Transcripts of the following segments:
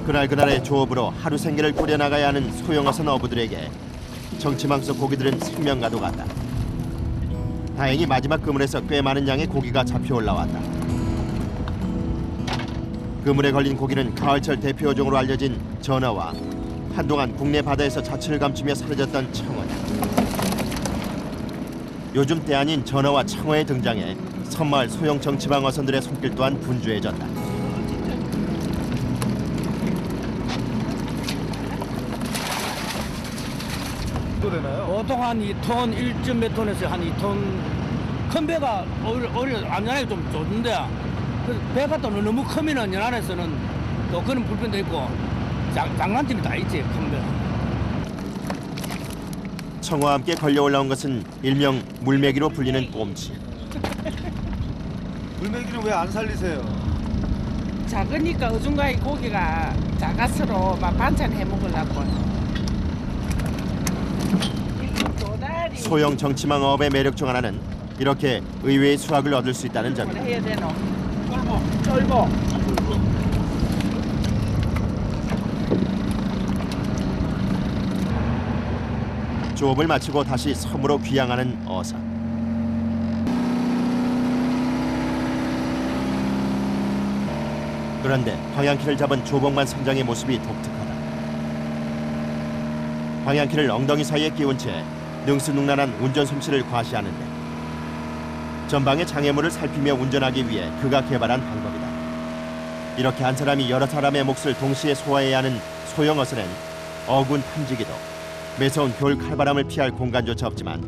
그날그날의 조업으로 하루 생계를 꾸려나가야 하는 소형어선 어부들에게 정치망 속 고기들은 생명과도 같다. 다행히 마지막 그물에서 꽤 많은 양의 고기가 잡혀 올라왔다. 그물에 걸린 고기는 가을철 대표종으로 알려진 전어와 한동안 국내 바다에서 자취를 감추며 사라졌던 청어다. 요즘 때 아닌 전어와 청어의 등장에 섬마을 소형 정치망 어선들의 손길 또한 분주해졌다. 또 되나요? 보통 한 2톤, 1점 몇 톤에서 한 2톤. 큰 배가 안전하게 좀 좋은데 배가 또 너무 크면은 연안에서는 또 그런 불편도 있고 장난점이 다 있지, 큰 배. 청어와 함께 걸려 올라온 것은 일명 물메기로 불리는 꼼치. 물메기는 왜 안 살리세요? 작으니까 어중간히 고기가 작아서로 막 반찬 해 먹으려고. 도다리 소형 정치망 어업의 매력 중 하나는 이렇게 의외의 수확을 얻을 수 있다는 뭘 점이다. 해야 되노? 쫄보. 조업을 마치고 다시 섬으로 귀향하는 어선. 그런데 방향키를 잡은 조복만 선장의 모습이 독특하다. 방향키를 엉덩이 사이에 끼운 채 능수능란한 운전 솜씨를 과시하는데 전방의 장애물을 살피며 운전하기 위해 그가 개발한 방법이다. 이렇게 한 사람이 여러 사람의 몫을 동시에 소화해야 하는 소형 어선엔 어군 탐지기도 매서운 겨울 칼바람을 피할 공간조차 없지만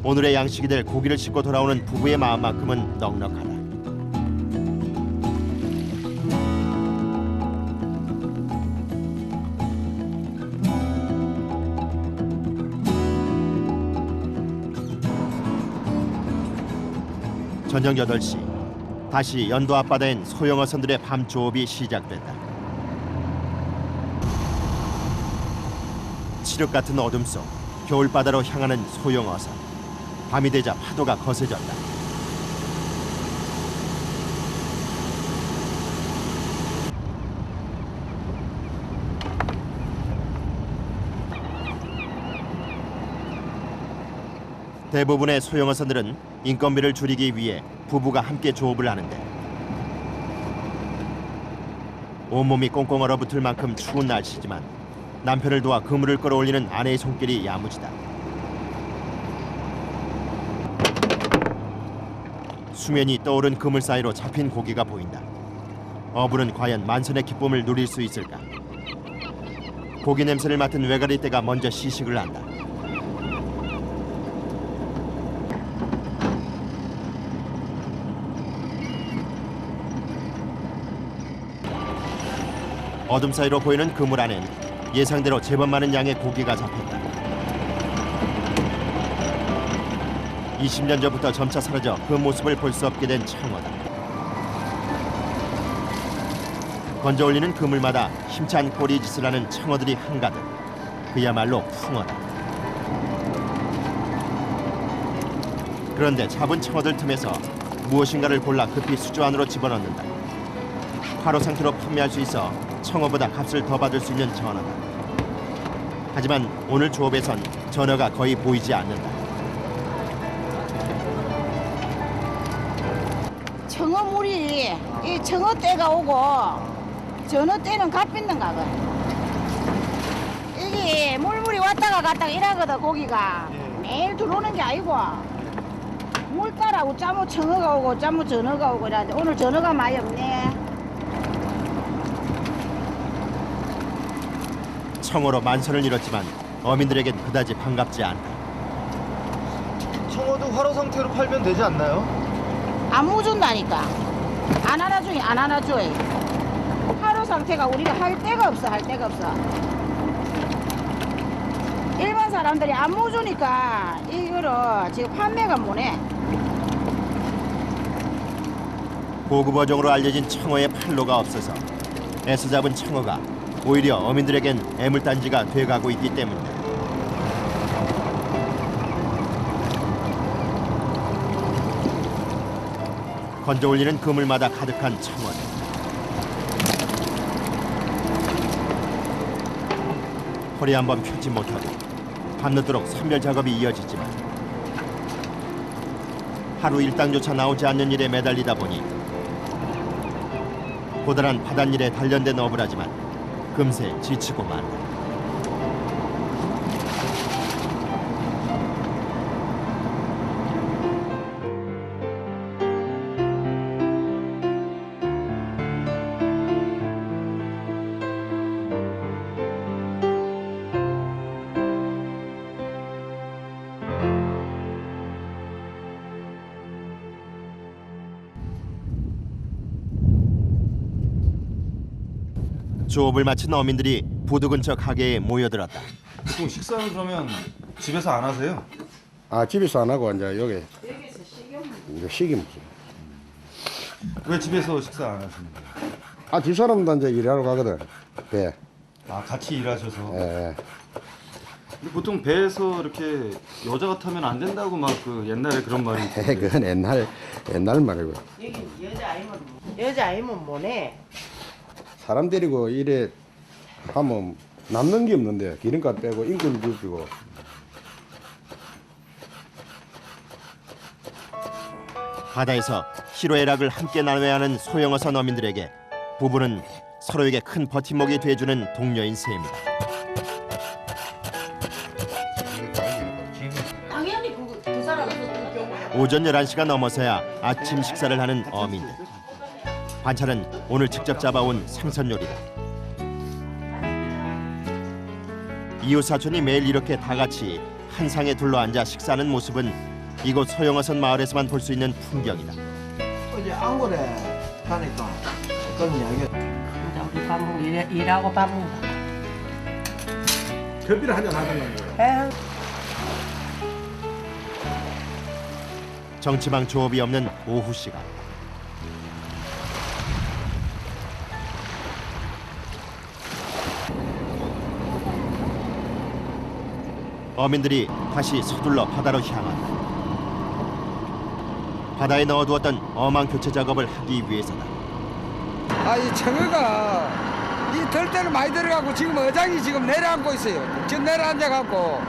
오늘의 양식이 될 고기를 싣고 돌아오는 부부의 마음만큼은 넉넉하다. 저녁 8시 다시 연도 앞바다엔 소형 어선들의 밤 조업이 시작된다. 칠흑 같은 어둠 속 겨울바다로 향하는 소형 어선. 밤이 되자 파도가 거세졌다. 대부분의 소형 어선들은 인건비를 줄이기 위해 부부가 함께 조업을 하는데 온몸이 꽁꽁 얼어붙을 만큼 추운 날씨지만 남편을 도와 그물을 끌어올리는 아내의 손길이 야무지다. 수면이 떠오른 그물 사이로 잡힌 고기가 보인다. 어부는 과연 만선의 기쁨을 누릴 수 있을까? 고기 냄새를 맡은 외가리떼가 먼저 시식을 한다. 어둠 사이로 보이는 그물 안엔 예상대로 제법 많은 양의 고기가 잡혔다. 20년 전부터 점차 사라져 그 모습을 볼 수 없게 된 청어다. 건져 올리는 그물마다 힘찬 꼬리짓을 하는 청어들이 한가득. 그야말로 풍어다. 그런데 잡은 청어들 틈에서 무엇인가를 골라 급히 수조 안으로 집어넣는다. 화로 상태로 판매할 수 있어 청어보다 값을 더 받을 수 있는 전어다. 하지만 오늘 조업에선 전어가 거의 보이지 않는다. 청어물이 이 청어 때가 오고 전어 때는 값있는가 봐. 이게 물물이 왔다가 갔다가 이러거든 고기가. 매일 들어오는 게 아니고 물 따라고 짜모 청어가 오고 짜모 전어가 오고 이러는데 오늘 전어가 많이 없네. 청어로 만선을 잃었지만 어민들에겐 그다지 반갑지 않다. 청어도 화로 상태로 팔면 되지 않나요? 안 묻은다니까. 안 안아줘요, 안 안아줘요. 하루 상태가 우리가 할 데가 없어, 할 데가 없어. 일반 사람들이 안 묻으니까 이거를 지금 판매가 못해. 고급 어종으로 알려진 청어의 판로가 없어서 애써 잡은 청어가 오히려 어민들에겐 애물단지가 돼가고 있기 때문이다. 건져 올리는 그물마다 가득한 청어들. 허리 한번 펴지 못하고 밤늦도록 선별 작업이 이어지지만 하루 일당조차 나오지 않는 일에 매달리다 보니 고단한 바닷일에 단련된 어부라지만 금세 지치고 만다. 조업을 마친 어민들이 부두 근처 가게에 모여들었다. 보통 식사는 그러면 집에서 안 하세요? 아 집에서 안 하고 이제 여기 이제 식이 무슨 왜 집에서 식사 안 하시는 거예요? 아 집사람도 이제 일하러 가거든 배. 아, 같이 일하셔서. 예. 근데 보통 배에서 이렇게 여자가 타면 안 된다고 막 그 옛날에 그런 말이 그건 옛날 말이고 여기 여자 아니면 뭐네. 사람 데리고 일에 하면 남는 게 없는데 기름값 빼고 인건비 줍고 바다에서 희로애락을 함께 나눠야 하는 소형어선 어민들에게 부부는 서로에게 큰 버팀목이 돼주는 동료인 셈이다. 당연히 그 사람 오전 11시가 넘어서야 아침 식사를 하는 어민들. 반찬은 오늘 직접 잡아온 생선 요리다. 이웃 사촌이 매일 이렇게 다 같이 한 상에 둘러앉아 식사하는 모습은 이곳 소형어선 마을에서만 볼 수 있는 풍경이다. 어제 안골에 가니까 그런 이야기. 이제 우리 밥 먹고 일하고 밥 먹고. 커피를 한잔 하는 거예요. 정치망 조업이 없는 오후 시간. 어민들이 다시 서둘러 바다로 향한다. 바다에 넣어두었던 어망 교체 작업을 하기 위해서다. 아, 이 청어가 이 덜대를 많이 들어가고 지금 어장이 지금 내려앉고 있어요. 지금 내려앉아갖고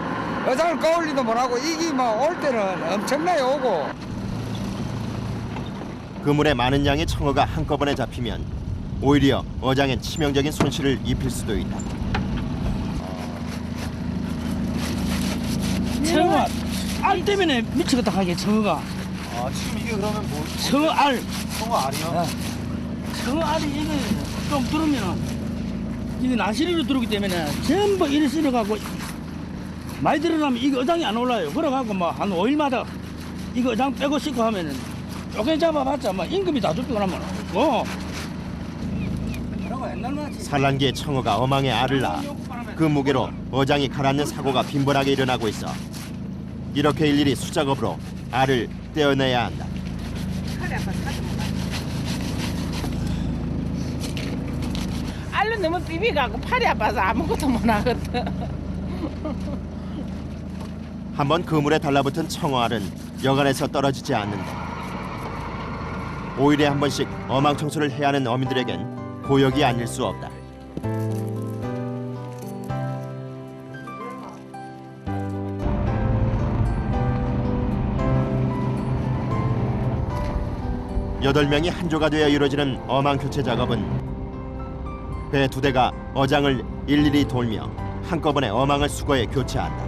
어장을 거울리도 못하고 이게 막 올 때는 엄청나게 오고. 그물에 많은 양의 청어가 한꺼번에 잡히면 오히려 어장엔 치명적인 손실을 입힐 수도 있다. 청어 알 때문에 미치겠다 하게 청어가. 아, 지금 이게 그러면 뭐 청어 알. 청어 알이요? 청어 알이 이게 좀 들으면은 이게 나시리로 들어오기 때문에 전부 이리 쓸어가고 많이 들어가면 이게 어장이 안 올라요. 그래갖고 뭐 한 5일마다 이거 어장 빼고 씻고 하면은 쪼개 잡아봤자 뭐 임금이 다 죽고 나면 산란기의 청어가 어망에 알을 낳아 그 무게로 어장이 가라앉는 사고가 빈번하게 일어나고 있어 이렇게 일일이 수작업으로 알을 떼어내야 한다. 알로 너무 비비가고 팔이 아파서 아무것도 못 하거든. 한번 그물에 달라붙은 청어알은 여간에서 떨어지지 않는다. 5일에 한 번씩 어망 청소를 해야 하는 어민들에겐 고역이 아닐 수 없다. 여덟 명이 한 조가 되어 이루어지는 어망 교체 작업은 배 2대가 어장을 일일이 돌며 한꺼번에 어망을 수거해 교체한다.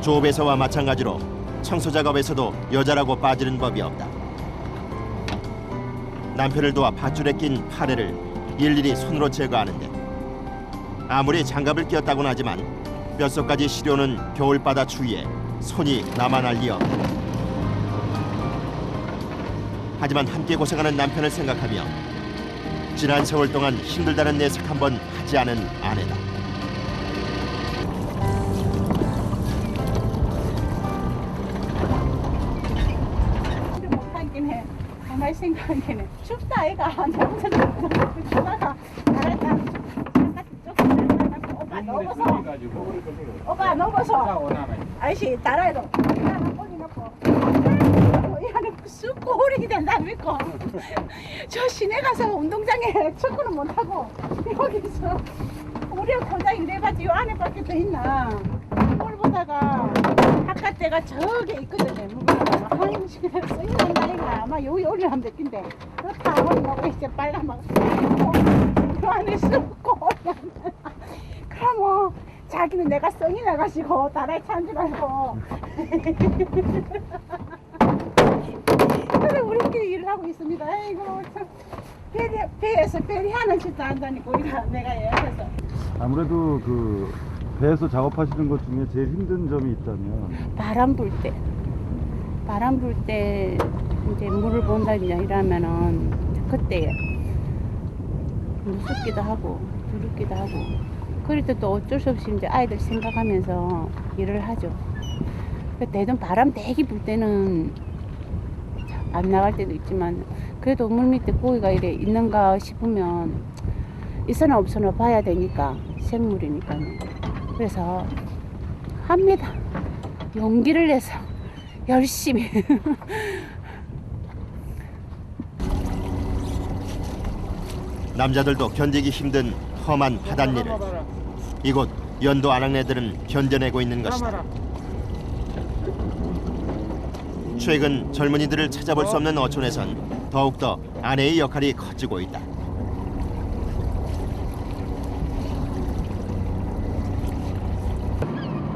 조업에서와 마찬가지로 청소 작업에서도 여자라고 빠지는 법이 없다. 남편을 도와 밧줄에 낀 파래를 일일이 손으로 제거하는데 아무리 장갑을 끼었다고는 하지만 뼛속까지 시려오는 겨울바다 추위에 손이 남아날 리 없다. 하지만 함께 고생하는 남편을 생각하며 지난 세월 동안 힘들다는 내색 한번 하지 않은 아내다. 못하긴 해. 가만히 생각하긴 해. 춥다 아이가. 나가 잘했다. 오빠 넘어서. 오빠 넘어서. 아이씨 따라해도. 꼬리 놓고. 이 안에 쑥 고르게 된다니까. 저 시내 가서 운동장에 축구는 못하고 여기서 우리 혼자 이래봤지 요 안에밖에 더 있나. 뭘 보다가 바깥때가 저게 있거든요. 무거워서 아유 시내 쓰이는 나이가 아마 여기 올리면 될 텐데 그렇다 하고 뭐 이제 빨라 막 그 안에 쑥 고르게 그럼 자기는 내가 성이 나가지고 다라이 찬 줄 알고 그래 우리끼리 일을 하고 있습니다. 아이고 참 배에서 배리하는 짓도 한다니까 우리가 내가 얘기해서 아무래도 그 배에서 작업하시는 것 중에 제일 힘든 점이 있다면 바람 불 때 이제 물을 본다든지 이러면은 그때 무섭기도 하고 두렵기도 하고 그럴 때 또 어쩔 수 없이 이제 아이들 생각하면서 일을 하죠. 대전 바람 대기 불 때는 안 나갈 때도 있지만 그래도 물 밑에 고기가 이래 있는가 싶으면 있으나 없으나 봐야 되니까 생물이니까요. 그래서 합니다. 용기를 내서 열심히. 남자들도 견디기 힘든 험한 바닷일을 이곳 연도 아낙네들은 견뎌내고 있는 것이다. 최근 젊은이들을 찾아볼 수 없는 어촌에선 더욱더 아내의 역할이 커지고 있다.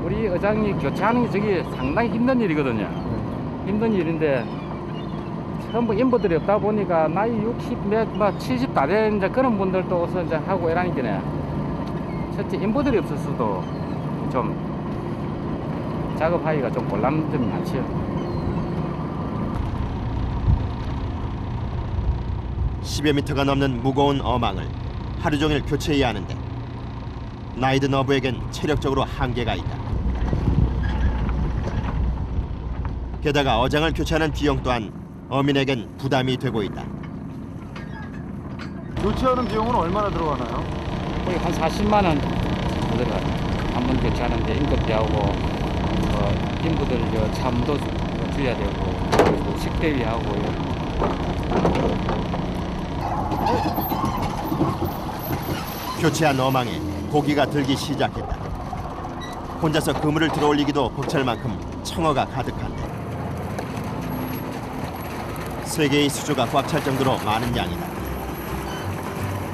우리 어장이 교체하는 게 저기 상당히 힘든 일이거든요. 힘든 일인데 전부 인부들이 없다 보니까 나이 60, 70 다 된 이제 그런 분들도 와서 이제 하고 이러니까네. 첫째 인부들이 없었어도 좀 작업하기가 좀 곤란한 점이 많지요. (10여 미터가) 넘는 무거운 어망을 하루 종일 교체해야 하는데 나이 든 어부에겐 체력적으로 한계가 있다. 게다가 어장을 교체하는 비용 또한 어민에겐 부담이 되고 있다. 교체하는 비용은 얼마나 들어가나요? 거의 한 40만 원 들어가요. 한 번 교체하는데 임금비하고 인부들 참도 줘야 되고 그리고 식대비하고. 교체한 어망에 고기가 들기 시작했다. 혼자서 그물을 들어올리기도 벅찰 만큼 청어가 가득한데 세 개의 수조가 꽉 찰 정도로 많은 양이다.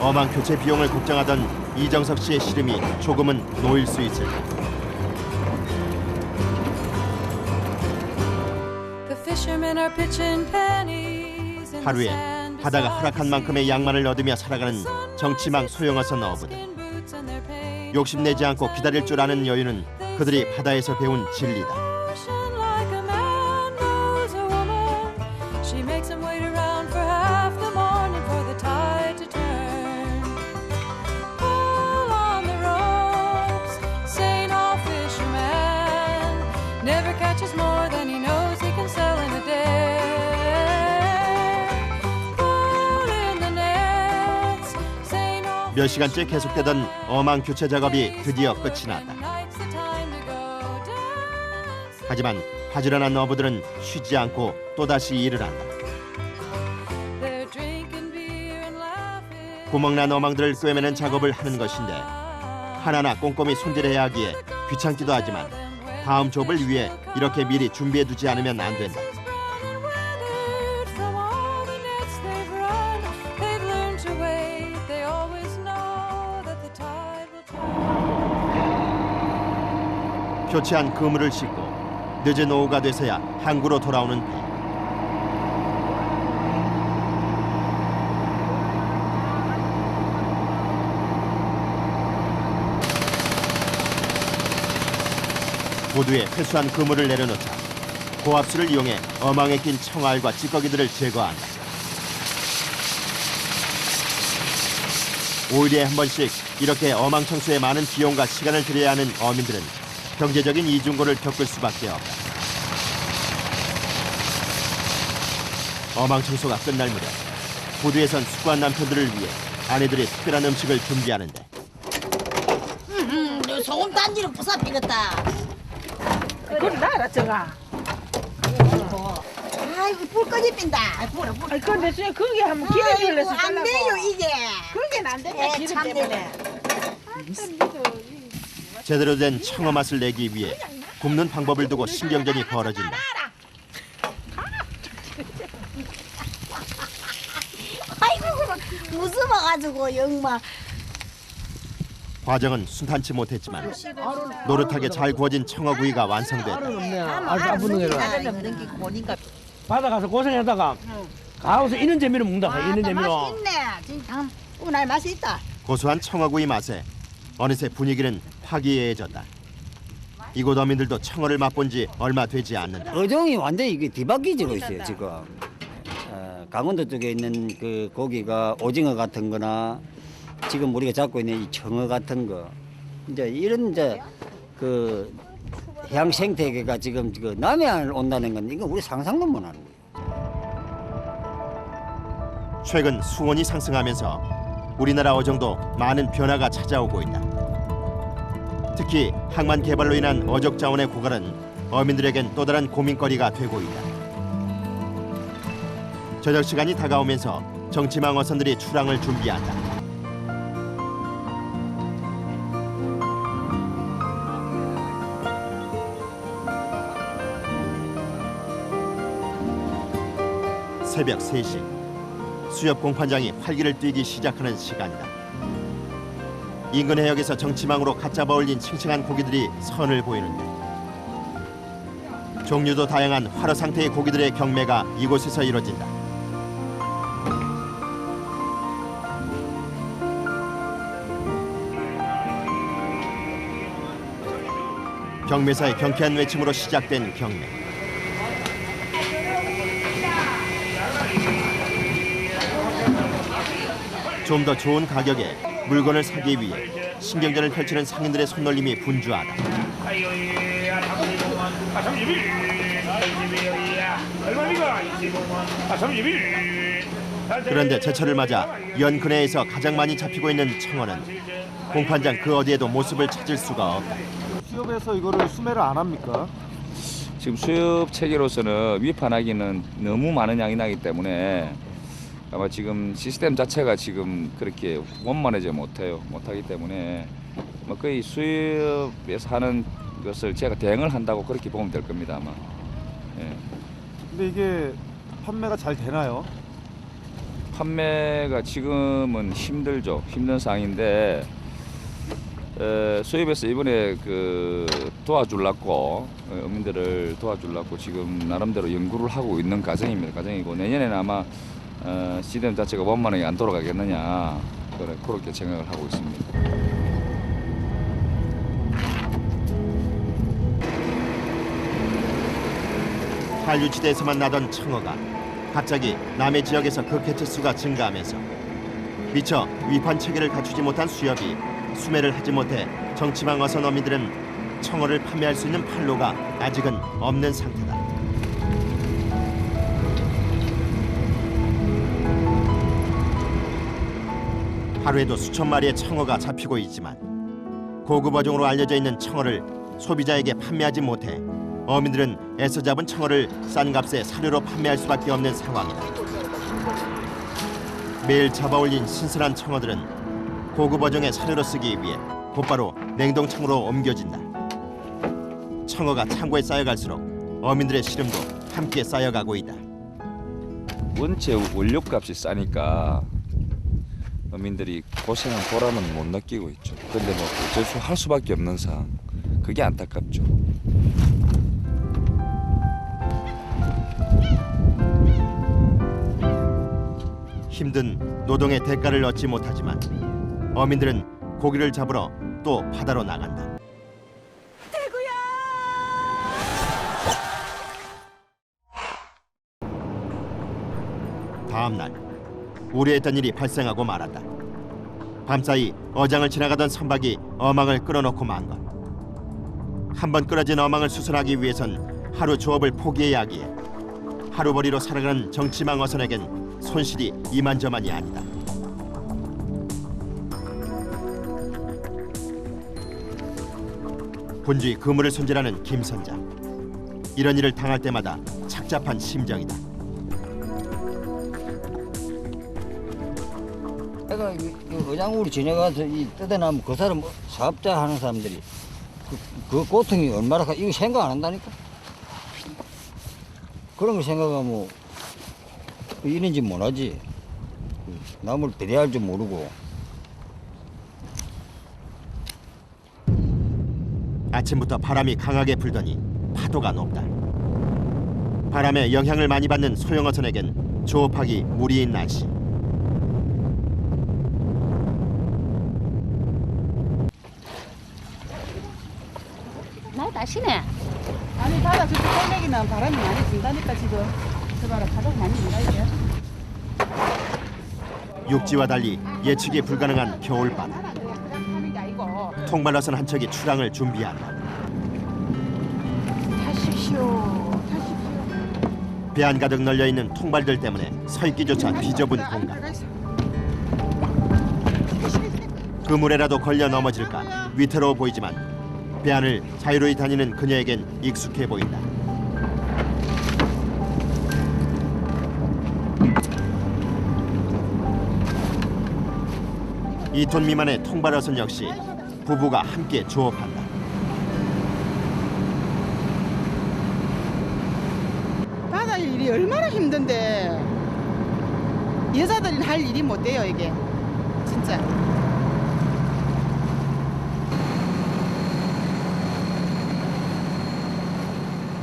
어망 교체 비용을 걱정하던 이정석 씨의 시름이 조금은 놓일 수 있을까. 하루에 바다가 허락한 만큼의 양만을 얻으며 살아가는 정치망 소용어선 어부들. 욕심내지 않고 기다릴 줄 아는 여유는 그들이 바다에서 배운 진리다. 몇 시간째 계속되던 어망 교체 작업이 드디어 끝이 났다. 하지만 바지런한 어부들은 쉬지 않고 또다시 일을 한다. 구멍난 어망들을 꿰매는 작업을 하는 것인데 하나하나 꼼꼼히 손질해야 하기에 귀찮기도 하지만 다음 좁을 위해 이렇게 미리 준비해두지 않으면 안 된다. 교체한 그물을 싣고 늦은 오후가 돼서야 항구로 돌아오는 배. 보드에 회수한 그물을 내려놓자 고압수를 이용해 어망에 낀 청알과 찌꺼기들을 제거한다. 5일에 한 번씩 이렇게 어망 청소에 많은 비용과 시간을 들여야 하는 어민들은 경제적인 이중고를 겪을 수밖에 없다. 어망 청소가 끝날 무렵 보드에선 수고한 남편들을 위해 아내들이 특별한 음식을 준비하는데 소금 단지로 부사피겠다. 그걸 놔라 정아. 아이고 불까지 핀다. 불어. 아니 근데 저 거기 한번 기름을 내서 안 돼요 이게. 그게 안 된다 기름 참 때문에. 제대로 된 청어 맛을 내기 위해 굽는 방법을 두고 신경전이 벌어진다. 아이고 무서워가지고 영마. 과정은 순탄치 못했지만 노릇하게 잘 구워진 청어구이가 완성됐다. 바다 가서 고생하다가 가서 이런 재미로 먹는다. 이런 재미로. 맛있네. 진짜. 오늘 맛이 있다. 고소한 청어구이 맛에 어느새 분위기는 화기애애해졌다. 이곳 어민들도 청어를 맛본 지 얼마 되지 않는다. 어종이 완전히 이게 뒤바뀌지고 있어요 지금. 강원도 쪽에 있는 그 고기가 오징어 같은 거나 지금 우리가 잡고 있는 이 청어 같은 거 이제 이런 이제 그 해양 생태계가 지금 그 남해안을 온다는 건 이거 우리 상상도 못하는 거예요. 최근 수온이 상승하면서 우리나라 어종도 많은 변화가 찾아오고 있다. 특히 항만 개발로 인한 어족 자원의 고갈은 어민들에겐 또 다른 고민거리가 되고 있다. 저녁 시간이 다가오면서 정치망 어선들이 출항을 준비한다. 새벽 3시 수협 공판장이 활기를 띠기 시작하는 시간이다. 인근 해역에서 정치망으로 갓 잡아 올린 싱싱한 고기들이 선을 보이는데 종류도 다양한 활어 상태의 고기들의 경매가 이곳에서 이뤄진다. 경매사의 경쾌한 외침으로 시작된 경매. 좀 더 좋은 가격에 물건을 사기 위해 신경전을 펼치는 상인들의 손놀림이 분주하다. 그런데 제철을 맞아 연근해에서 가장 많이 잡히고 있는 청어는 공판장 그 어디에도 모습을 찾을 수가 없다. 수협에서 이거를 수매를 안 합니까? 지금 수협 체계로서는 위판하기는 너무 많은 양이 나기 때문에 아마 지금 시스템 자체가 지금 그렇게 원만하지 못하기 때문에 거의 수협에서 하는 것을 제가 대응을 한다고 그렇게 보면 될 겁니다 아마. 예. 근데 이게 판매가 잘 되나요? 판매가 지금은 힘든 상황인데 수협에서 이번에 그 도와주려고 어민들을 도와주려고 지금 나름대로 연구를 하고 있는 과정이고 내년에는 아마 시스템 자체가 원만하게 안 돌아가겠느냐 그렇게 생각을 하고 있습니다. 한류지대에서만 나던 청어가 갑자기 남해 지역에서 그 개체수가 증가하면서 미처 위판 체계를 갖추지 못한 수협이 수매를 하지 못해 정치망 어선 어민들은 청어를 판매할 수 있는 판로가 아직은 없는 상태다. 하루에도 수천 마리의 청어가 잡히고 있지만 고급 어종으로 알려져 있는 청어를 소비자에게 판매하지 못해 어민들은 애써 잡은 청어를 싼 값에 사료로 판매할 수밖에 없는 상황이다. 매일 잡아올린 신선한 청어들은 고급 어종의 사료로 쓰기 위해 곧바로 냉동창으로 옮겨진다. 청어가 창고에 쌓여갈수록 어민들의 시름도 함께 쌓여가고 있다. 원체 원료값이 싸니까 어민들이 고생한 보람은 못 느끼고 있죠. 근데 뭐 어쩔 수 할 수밖에 없는 상황. 그게 안타깝죠. 힘든 노동의 대가를 얻지 못하지만 어민들은 고기를 잡으러 또 바다로 나간다. 다음 날 우려했던 일이 발생하고 말았다. 밤사이 어장을 지나가던 선박이 어망을 끌어놓고 만 것. 한번 끌어진 어망을 수선하기 위해선 하루 조업을 포기해야 하기에 하루벌이로 살아가는 정치망 어선에겐 손실이 이만저만이 아니다. 분주히 그물을 손질하는 김 선장. 이런 일을 당할 때마다 착잡한 심정이다. 내가 어장우리 지나가서 이 뜯어나면 그 사람 사업자 하는 사람들이 그 고통이 얼마나 이거 생각 안 한다니까. 그런 거 생각하면 이런지 못하지. 남을 배려할 줄 모르고. 아침부터 바람이 강하게 불더니 파도가 높다. 바람에 영향을 많이 받는 소형어선에겐 조업하기 무리인 날씨. 날 다시네. 아니 바다 저쪽 꼴매기는 바람이 많이 분다니까 지금. 저 봐라 바닥 많이 분다 이게. 육지와 달리 예측이 불가능한 겨울바다. 하는 게 아니고. 통발어선 한 척이 출항을 준비한다. 타십시오. 배 안 가득 널려있는 통발들 때문에 서 있기조차 뒤좁은 공간. 그물에라도 걸려 넘어질까 위태로워 보이지만 배 안을 자유로이 다니는 그녀에겐 익숙해 보인다. 2톤 미만의 통발어선 역시 부부가 함께 조업한다. 바다 일이 얼마나 힘든데 여자들이 할 일이 못 돼요 이게 진짜.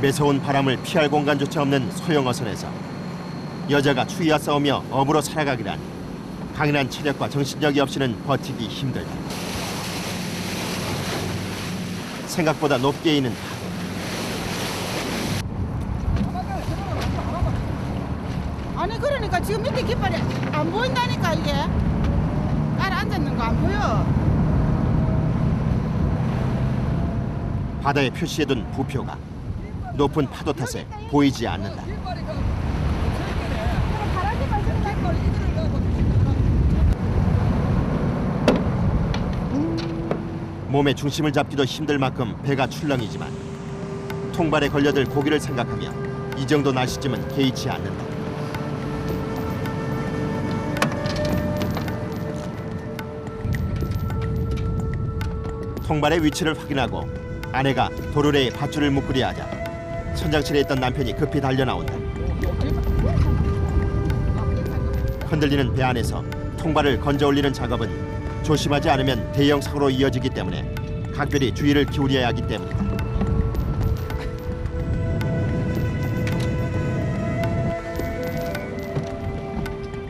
매서운 바람을 피할 공간조차 없는 소형어선에서 여자가 추위와 싸우며 업으로 살아가기란 강인한 체력과 정신력이 없이는 버티기 힘들다. 생각보다 높게 이는 파도. 아니 그러니까 지금 밑에 깃발이 안 보인다니까 이게. 깔 앉았는 거 안 보여. 바다에 표시해둔 부표가 높은 파도 탓에 보이지 않는다. 몸의 중심을 잡기도 힘들 만큼 배가 출렁이지만 통발에 걸려들 고기를 생각하며 이 정도 날씨쯤은 개의치 않는다. 통발의 위치를 확인하고 아내가 도르래에 밧줄을 묶으려 하자 천장실에 있던 남편이 급히 달려나온다. 흔들리는 배 안에서 통발을 건져 올리는 작업은 조심하지 않으면 대형 사고로 이어지기 때문에 각별히 주의를 기울여야 하기 때문이다.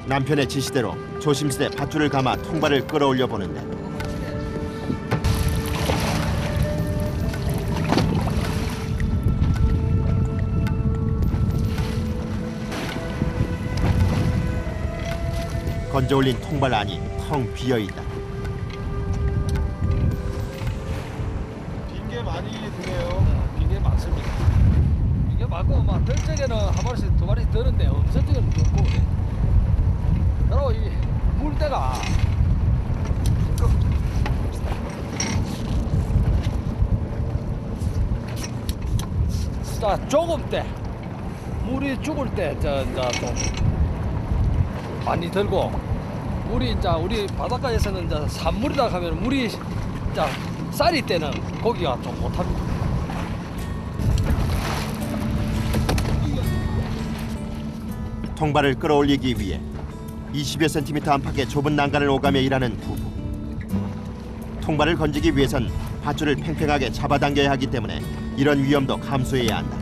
남편의 지시대로 조심스레 밧줄을 감아 통발을 끌어올려 보는데 건져 올린 통발 안이 텅 비어 있다. 빈 게 많이 드네요. 빈 게 많습니다. 이게 많고 막 뜰적에는 한 마리씩 두 마리씩 드는데 없을 적은 없고 그래. 그리고 이 물때가 자 조금 때 물이 죽을 때 좀 많이 들고 물이 이제 우리 바닷가에서는 이제 산물이라 하면 물이 이제 쌀이 때는 고기가 좀 못합니다. 통발을 끌어올리기 위해 20여 센티미터 안팎의 좁은 난간을 오가며 일하는 부부. 통발을 건지기 위해선 밧줄을 팽팽하게 잡아당겨야 하기 때문에 이런 위험도 감수해야 한다.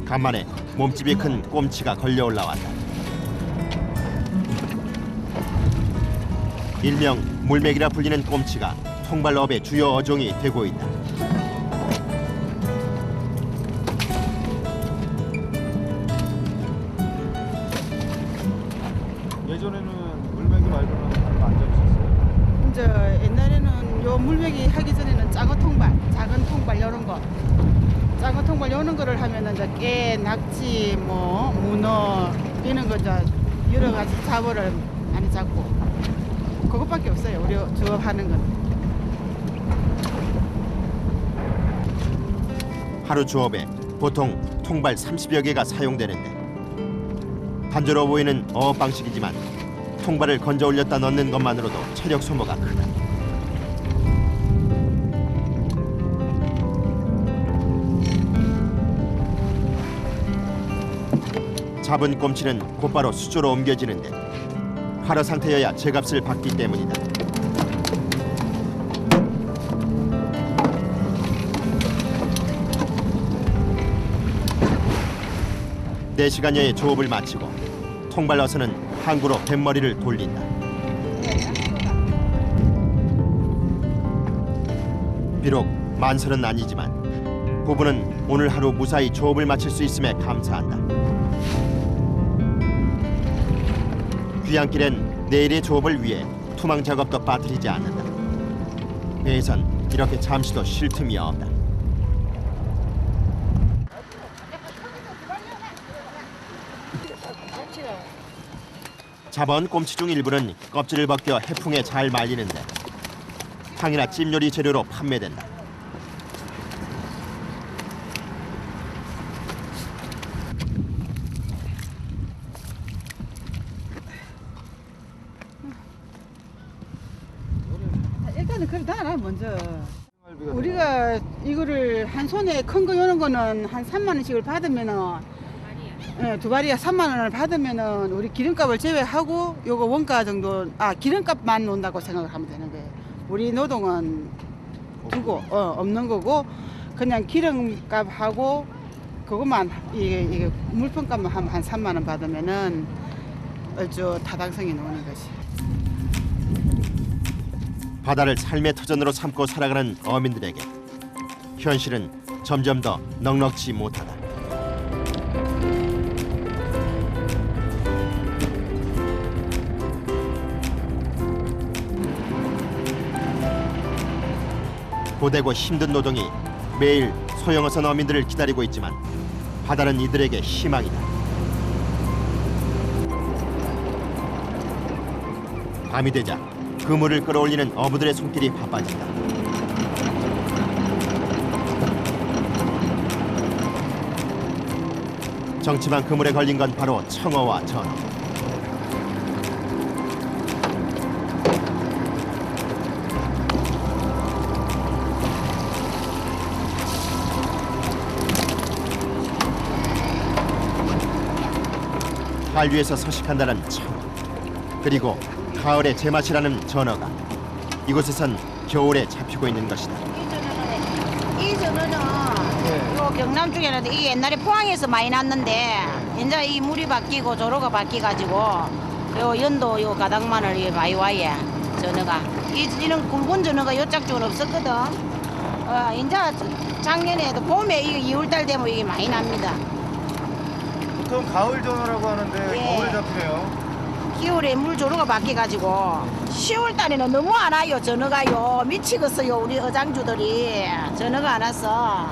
간만에 몸집이 큰 꼼치가 걸려 올라왔다. 일명 물맥이라 불리는 꼼치가 통발업의 주요 어종이 되고 있다. 예전에는 물맥이 말고는 다른 거 안 잡으셨어요? 이제 옛날에는 요 물매기 하기 전에는 작은 통발, 작은 통발 이런 거, 작은 통발 이런 거를 하면은 이제 깨, 낙지, 뭐 문어 이런 거 이제 여러 가지 잡어를 많이 잡고 그것밖에 없어요. 우리 조업하는 건. 하루 조업에 보통 통발 30여 개가 사용되는데 단조로워 보이는 어업 방식이지만 통발을 건져 올렸다 넣는 것만으로도 체력 소모가 크다. 잡은 꼼치는 곧바로 수조로 옮겨지는데 활어 상태여야 제값을 받기 때문이다. 네 시간여의 조업을 마치고 통발 어선은 항구로 뱃머리를 돌린다. 비록 만설은 아니지만 부부는 오늘 하루 무사히 조업을 마칠 수 있음에 감사한다. 귀향길엔 내일의 조업을 위해 투망 작업도 빠뜨리지 않는다. 배에선 이렇게 잠시도 쉴 틈이 없다. 잡아온 꼼치 중 일부는 껍질을 벗겨 해풍에 잘 말리는데 탕이나 찜 요리 재료로 판매된다. 일단은 그래도 하나 먼저. 우리가 이거를 한 손에 큰 거 요런 거는 한 3만 원씩을 받으면은 두 마리에 3만 원을 받으면은 우리 기름값을 제외하고 요거 원가 정도 기름값만 논다고 생각을 하면 되는 거예요. 우리 노동은 두고 없는 거고 그냥 기름값하고 그것만 이게 물품값만 한 3만 원 받으면은 어쩌 타당성이 나오는 것이. 바다를 삶의 터전으로 삼고 살아가는 어민들에게 현실은 점점 더 넉넉지 못하다. 고되고 힘든 노동이 매일 소형어선 어민들을 기다리고 있지만 바다는 이들에게 희망이다. 밤이 되자 그물을 끌어올리는 어부들의 손길이 바빠진다. 정치만 그물에 걸린 건 바로 청어와 전어. 발 위에서 서식한다는 청어, 그리고 가을의 제맛이라는 전어가 이곳에선 겨울에 잡히고 있는 것이다. 이 전어는 요 경남 쪽에는 이 옛날에 포항에서 많이 났는데 이제 이 물이 바뀌고 조로가 바뀌가지고 요 연도 요 가닥마늘 많이 와예 전어가 이는 굵은 전어가 요짝 쪽은 없었거든. 이제 작년에도 봄에 이 2월달 되면 이게 많이 납니다. 보통 가을 전어라고 하는데 예. 겨울에 잡히네요. 겨울에 물 조로가 바뀌어가지고 10월 달에는 너무 안 와요. 전어가요 미치겠어요. 우리 어장주들이 전어가 안 왔어.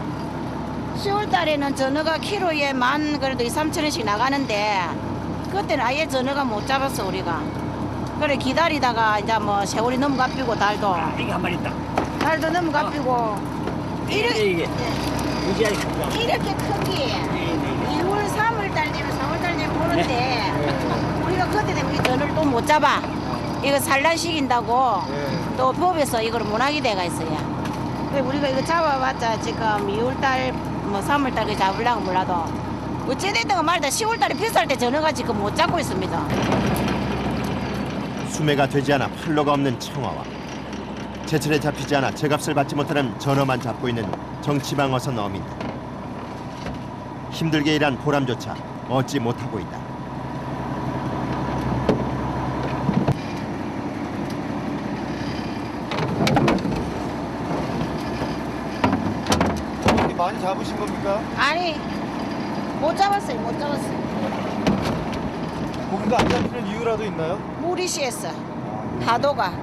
10월 달에는 전어가 키로에 그래도 2~3천 원씩 나가는데 그때는 아예 전어가 못 잡았어 우리가. 그래 기다리다가 이제 뭐 세월이 너무 갚이고 달도 이게 한 마리 있다. 달도 너무 갚이고 이렇게 크기 2월 3월 달 되면 4월 달 되면 보는데 우리가 그때 되면 이 전어를 또 못 잡아. 이거 산란시킨다고 또 법에서 이걸 못 하게 돼가 있어요. 그래 우리가 이거 잡아봤자 지금 2월달 뭐 3월달에 잡으려고 몰라도 어찌됐든 말이다 10월달에 비쌀 때 전어가 지금 못 잡고 있습니다. 수매가 되지 않아 팔로가 없는 청어와 제철에 잡히지 않아 제값을 받지 못하는 전어만 잡고 있는 정치방 어선 어민들. 힘들게 일한 보람조차 얻지 못하고 있다. 많이 잡으신 겁니까? 아니 못 잡았어요. 못 잡았어요. 고기가 안 잡히는 이유라도 있나요? 물이 시했어. 파도가.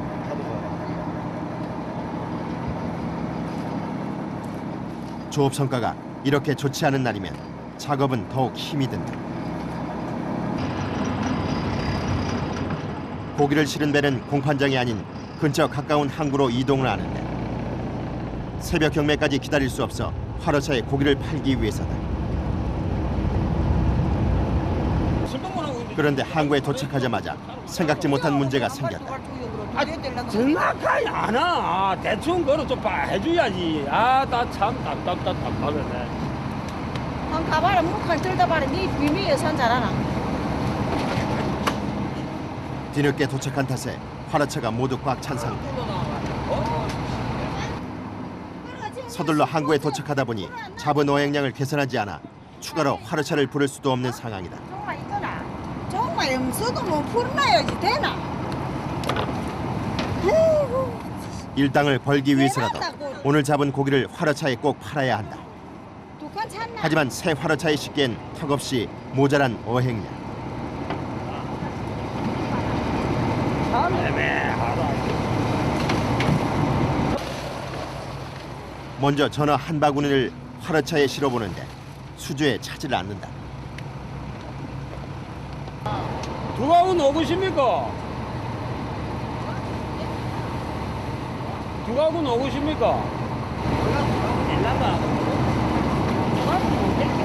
조업 성과가 이렇게 좋지 않은 날이면 작업은 더욱 힘이 든다. 고기를 실은 배는 공판장이 아닌 근처 가까운 항구로 이동을 하는데 새벽 경매까지 기다릴 수 없어 화로차에 고기를 팔기 위해서다. 설동만 하고 있는데 그런데 항구에 도착하자마자 생각지 못한 문제가 생겼다. 정확하게 안 와. 대충 그걸 좀 해줘야지. 나 참 답답하네. 한 가봐라 무칼 들다 봐라 네 비밀 여산 잘하나. 뒤늦게 도착한 탓에 화로차가 모두 꽉 찬 상태. 서둘러 항구에 도착하다 보니 잡은 어획량을 계산하지 않아 추가로 화로차를 부를 수도 없는 상황이다. 정말 있잖아. 정말 음수도 뭐 풀어놔야지 되나. 아이고. 일당을 벌기 위해서라도 오늘 잡은 고기를 화로차에 꼭 팔아야 한다. 독한 찼나. 하지만 새 화로차에 싣기엔 턱없이 모자란 어획량. 참 애매하다. 먼저 전어 한 바구니를 화로차에 실어보는데 수조에 차지를 않는다. 누가 오십니까? 누가 오십니까?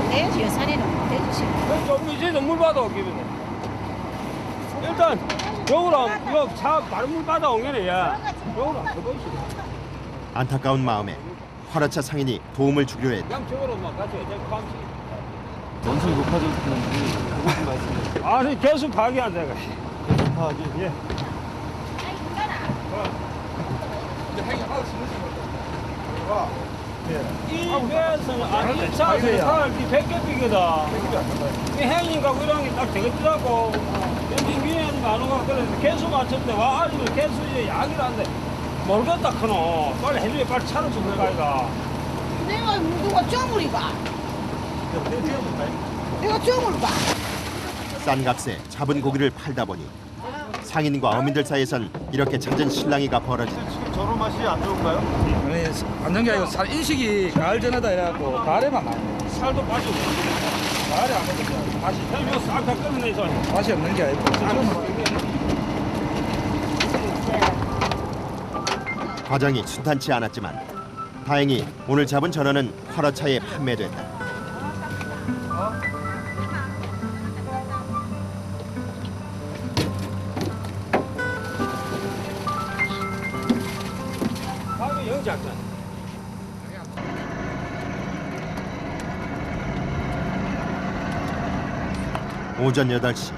내 여산에는 못 해주시고. 좀 이제 물 받아 오기면 일단 이거 차 다른 물 받아 오게네 야. 요거로 안타까운 마음에 화로차 상인이 도움을 주기로 했다. 그냥 저거로만 같이 원수는 높아졌는지 그것 좀 말씀해 주세요. 아니 계속 파악이 안 돼가. 계속 파악이. 예. 이 배에서는 아니 차에서 살이 100개씩이다. 이 행인 가고 이런 게 딱 되겠더라고. 여기 위에는 만원가 그래서 개수 맞췄는데 와 아직은 개수 이제 약이라는데 모르겠다 카노. 빨리 해줘야 빨리 차를 좀 가이가. 내가 누가 쪼물이 봐. 내가 쪼물 봐. 싼 값에 잡은 고기를 팔다 보니 상인과 어민들 사이에선 이렇게 잦은 실랑이가 벌어진다. 지금 저런 맛이 안 좋을까요? 아니 안 좋은 게 아니고 살 인식이 가을 전에다 해갖고 가을에만 많이 살도 빠지고 가을에 안 먹었어. 다시 헬면 싹다 끊어내서 맛이 없는 게 아니고 과정이 순탄치 않았지만 다행히 오늘 잡은 전어는 화로차에 판매됐다. 다음에 영작전. 오전 8시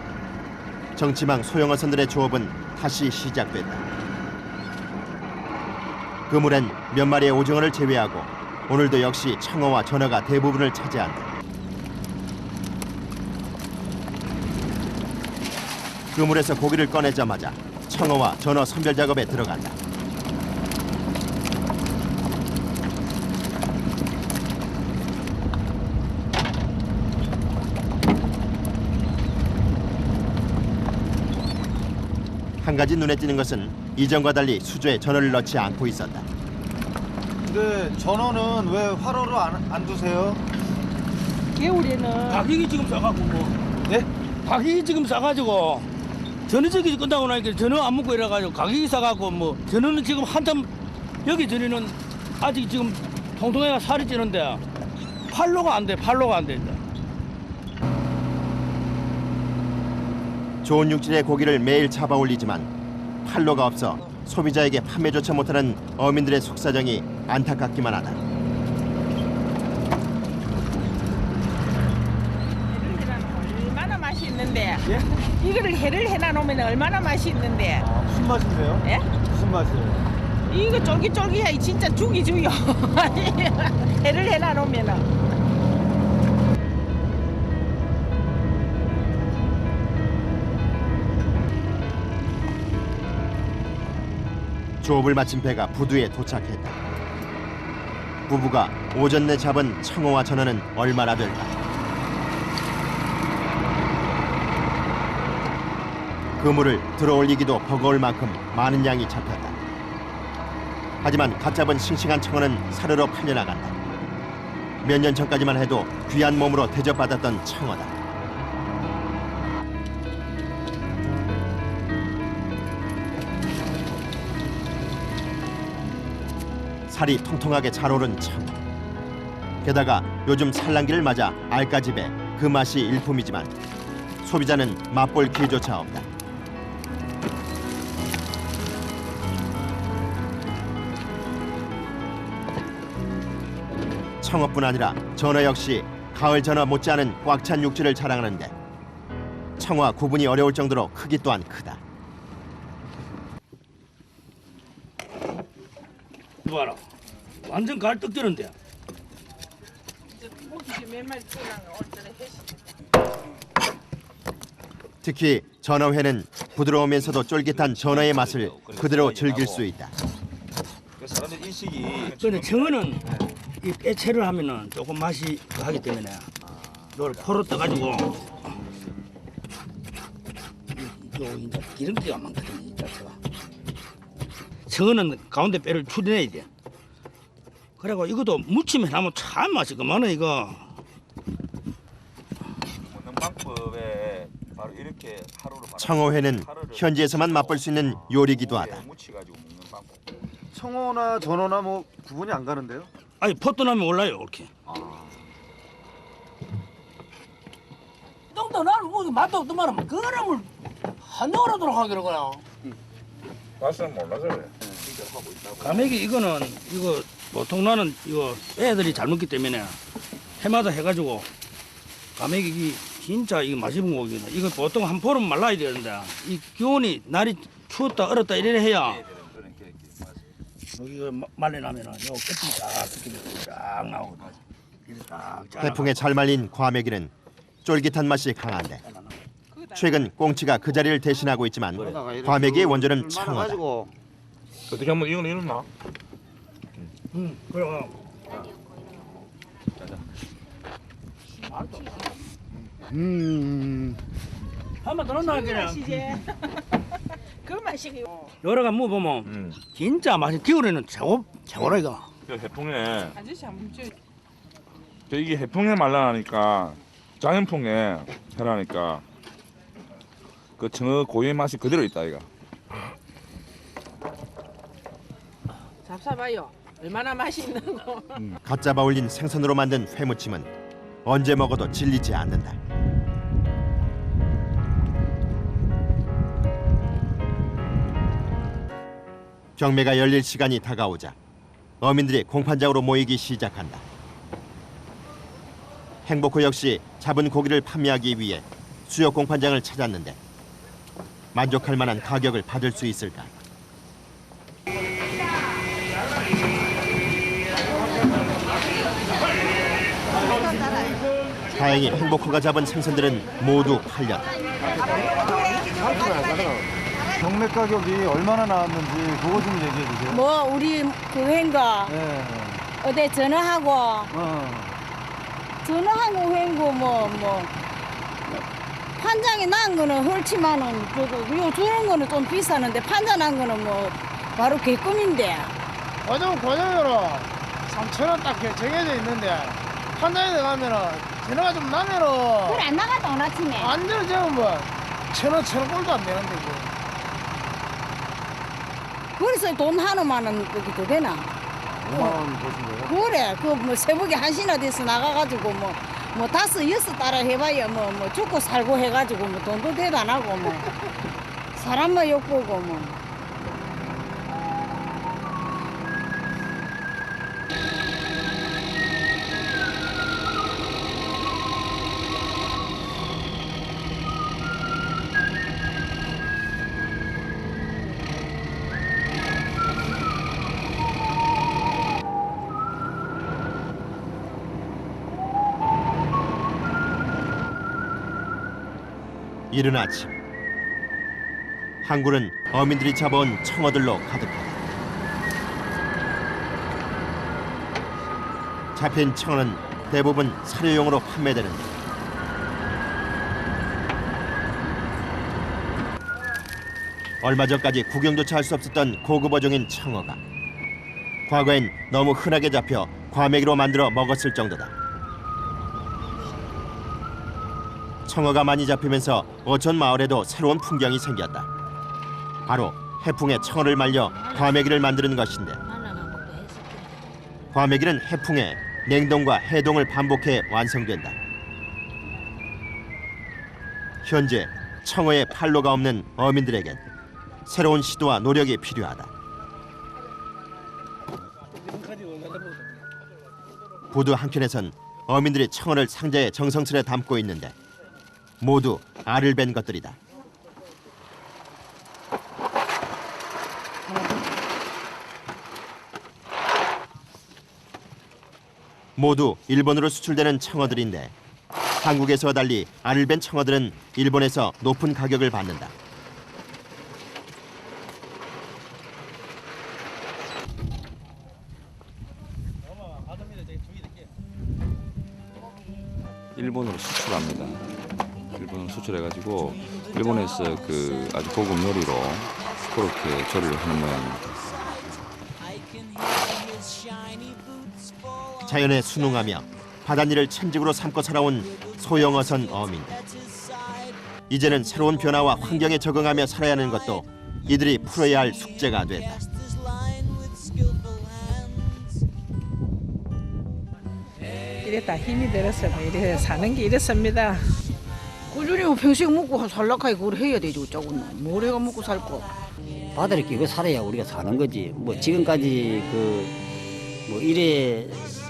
정치망 소형어선들의 조업은 다시 시작됐다. 그물엔 몇 마리의 오징어를 제외하고 오늘도 역시 청어와 전어가 대부분을 차지한다. 그물에서 고기를 꺼내자마자 청어와 전어 선별 작업에 들어간다. 한 가지 눈에 띄는 것은 이전과 달리 수조에 전어를 넣지 않고 있었다. 근데 전어는 왜 화로로 안 두세요? 겨울에는 가격이 지금 싸가지고 뭐. 네? 가격이 지금 싸가지고 전어저기 끝나고 나니까 전어 안 먹고 이래가지고 가격이 싸가지고 뭐 전어는 지금 한참 여기 전에는 아직 지금 통통해가 살이 찌는데 팔로가 안 돼. 좋은 육질의 고기를 매일 잡아 올리지만 판로가 없어 소비자에게 판매조차 못하는 어민들의 속사정이 안타깝기만 하다. 얼마나 맛이 있는데 이거를 해를 해놔 놓으면 얼마나 맛이 있는데. 무슨 맛인데요? 예? 무슨 맛이에요? 이거 쫄깃쫄깃해 진짜 죽이 죽여. 해를 해놔 놓으면은. 조업을 마친 배가 부두에 도착했다. 부부가 오전 내 잡은 청어와 전어는 얼마나 될까? 그물을 들어올리기도 버거울 만큼 많은 양이 잡혔다. 하지만 갓 잡은 싱싱한 청어는 사르러 팔려나간다. 몇 년 전까지만 해도 귀한 몸으로 대접받았던 청어다. 살이 통통하게 잘 오른 청어. 게다가 요즘 산란기를 맞아 알까집에 그 맛이 일품이지만 소비자는 맛볼 기회조차 없다. 청어뿐 아니라 전어 역시 가을 전어 못지않은 꽉 찬 육질을 자랑하는데 청어와 구분이 어려울 정도로 크기 또한 크다. 봐라, 완전 갈떡지는데. 특히 전어회는 부드러우면서도 쫄깃한 전어의 맛을 그대로 즐길 수 있다. 사람들 인식이. 근데 청어는 이 빼채를 하면은 조금 맛이 하기 때문에 이걸 포로 떠가지고 요 이제 기름기가 많거든요. 이 자체가. 청어는 가운데 뼈를 추려내야 돼. 그리고 이것도 무침해 하면 참 맛있구만 이거. 먹는 방법에 바로 이렇게 하루를. 청어회는 현지에서만 맛볼 수 있는 요리기도 하다. 묻혀가지고 먹는 방법. 청어나 전어나 뭐 구분이 안 가는데요? 아니 포도 나면 올라요 이렇게. 똥도 나는 뭐 맛도 없던 말은 그놈을 한정으로도록 하기로 그냥. 맛은 몰라서 그래. 가맥이 이거는 이거 보통 나는 이거 애들이 잘 먹기 때문에 해마다 해가지고 가맥이 이 진짜 이거 맛있는 고기다. 이거 보통 한 포름 말라야 되는데 이 기온이 날이 추웠다 얼었다 이래 해야 이거 말려나면은 요 끝이 쫙 나오거든. 해풍에 잘 말린 과메기는 쫄깃한 맛이 강한데 최근 꽁치가 그 자리를 대신하고 있지만 과메기의 원조는 청어다. 어떻게 하면 이거는 이렇나? 그래. 한번 더 넣나 그냥. 그 맛이. 여러 가 먹어보면 진짜 맛이 겨울에는 최고라 이거. 해풍에 아저씨 한번 줘. 이게 해풍에 말라나니까 자연풍에 해라니까 그 청어 고유의 맛이 그대로 있다 이거. 잡숴봐요. 얼마나 맛있는 거. 갓 잡아 올린 생선으로 만든 회무침은 언제 먹어도 질리지 않는다. 경매가 열릴 시간이 다가오자 어민들이 공판장으로 모이기 시작한다. 행복호 역시 잡은 고기를 판매하기 위해 수역 공판장을 찾았는데 만족할 만한 가격을 받을 수 있을까? 다행히 행복호가 잡은 생선들은 모두 팔렸다. 경매 가격이 얼마나 나왔는지 그거 좀 얘기해 주세요. 뭐 우리 그 횡거 네. 어디 전화하고 전화하고 횡거 뭐 판장이 난 거는 헐치만은 요 저런 거는 좀 비싸는데 판장 난 거는 뭐 바로 개꿈인데. 어쩌면 고정으로 3,000원 딱 정해져 있는데 판장에 가면은 전화가 좀 나면은 그래 안 나가도 오늘 아침에 완전히 지금 뭐 1,000원 꼴도 안 되는데 이거. 그래서 돈 하나만은 그게 더 되나? 5만 원 버신 거예요? 그래 그 뭐 새벽에 1시나 돼서 나가가지고 뭐 5, 6 따라 해봐야 뭐 죽고 살고 해가지고 뭐 돈도 대단하고 뭐 사람만 욕보고 뭐. 이른 아침 항구는 어민들이 잡아온 청어들로 가득하다. 잡힌 청어는 대부분 사료용으로 판매되는데 얼마 전까지 구경조차 할 수 없었던 고급 어종인 청어가 과거엔 너무 흔하게 잡혀 과메기로 만들어 먹었을 정도다. 청어가 많이 잡히면서 어촌 마을에도 새로운 풍경이 생겼다. 바로 해풍에 청어를 말려 과메기를 만드는 것인데 과메기는 해풍에 냉동과 해동을 반복해 완성된다. 현재 청어의 판로가 없는 어민들에겐 새로운 시도와 노력이 필요하다. 보도 한켠에선 어민들이 청어를 상자에 정성스레 담고 있는데 모두 알을 벤 것들이다. 모두 일본으로 수출되는 청어들인데 한국에서와 달리 알을 벤 청어들은 일본에서 높은 가격을 받는다. 일본으로 수출합니다. 일본으로 수출해가지고 일본에서 그 아주 고급 요리로 그렇게 조리를 하는 모양입니다. 자연에 순응하며 바닷일을 천직으로 삼고 살아온 소영어선 어민. 이제는 새로운 변화와 환경에 적응하며 살아야 하는 것도 이들이 풀어야 할 숙제가 됐다. 이랬다 힘이 들어서 이래 사는 게 이렇습니다. 꾸준히 평생 먹고 살락하게 그걸 해야 되지 어쩌고는 뭘 해가 먹고 살고. 바다를 끼고 살아야 우리가 사는 거지. 뭐 지금까지 뭐 이래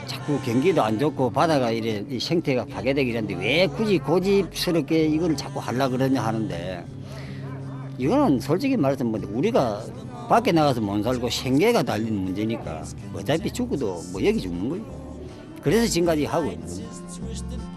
자꾸 경기도 안 좋고 바다가 이래 이 생태가 파괴되기 전에 왜 굳이 고집스럽게 이걸 자꾸 하려고 그러냐 하는데 이거는 솔직히 말해서 뭐 우리가 밖에 나가서 못 살고 생계가 달린 문제니까 어차피 죽어도 뭐 여기 죽는 거예요. 그래서 지금까지 하고 있는 거예요.